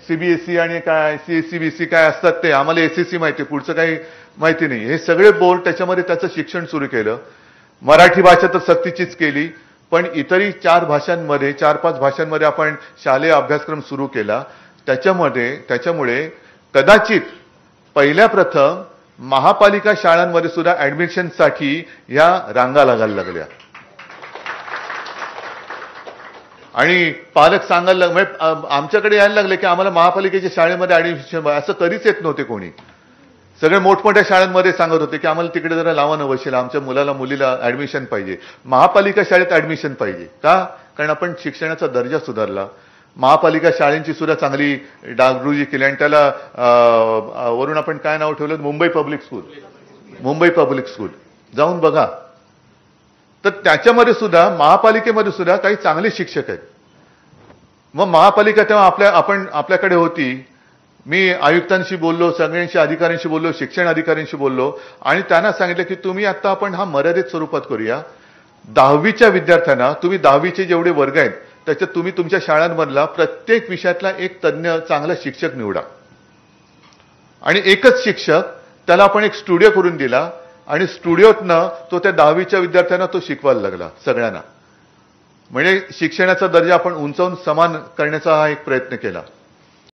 CBSE आणि काय CBSE काय असतात ते आम्हाला एसएससी माहिती, पुढचं काही माहिती नाही. हे सगळे बोर्ड त्याच्यामध्ये त्याचं शिक्षण सुरू केलं. मराठी भाषा तर सक्तीचीच केली, पण इतरही 4-5 भाषांमध्ये आपण शालेय अभ्यासक्रम सुरू केला. त्याच्यामुळे कदाचित पहिल्या प्रथम महापालिका शाळांमध्ये सुद्धा ऍडमिशनसाठी या रांगा लागायला लागल्या. आणि पालक सांगायला म्हणजे आमच्याकडे यायला लागले की आम्हाला महापालिकेच्या शाळेमध्ये ऍडमिशन, असं कधीच येत नव्हते कोणी. सगळे मोठमोठ्या शाळांमध्ये सांगत होते की आम्हाला तिकडे जरा लावा न बसेल, आमच्या मुलीला ऍडमिशन पाहिजे, महापालिका शाळेत ऍडमिशन पाहिजे. का? कारण आपण शिक्षणाचा दर्जा सुधारला, महापालिका शाळेंची सुद्धा चांगली डागडुजी केली आणि त्याला वरून आपण काय नाव ठेवलं, मुंबई पब्लिक स्कूल. जाऊन बघा. तर त्याच्यामध्ये सुद्धा महापालिकेमध्ये सुद्धा काही चांगले शिक्षक आहेत. मग महापालिका तेव्हा आपल्याकडे होती. मी आयुक्तांशी बोललो, सगळ्यांशी अधिकाऱ्यांशी बोललो, शिक्षण अधिकाऱ्यांशी बोललो आणि त्यांना सांगितलं की तुम्ही आता आपण हा मर्यादित स्वरूपात करूया. 10वीच्या विद्यार्थ्यांना तुम्ही 10वीचे जेवढे वर्ग आहेत त्याच्यात तुम्ही तुमच्या शाळांमधला प्रत्येक विषयातला एक तज्ञ चांगला शिक्षक निवडा आणि एकच शिक्षक, त्याला आपण एक स्टुडिओ करून दिला आणि स्टुडिओतनं तो त्या 10वीच्या विद्यार्थ्यांना तो शिकवायला लागला सगळ्यांना. म्हणजे शिक्षणाचा दर्जा आपण उंचावून समान करण्याचा हा एक प्रयत्न केला.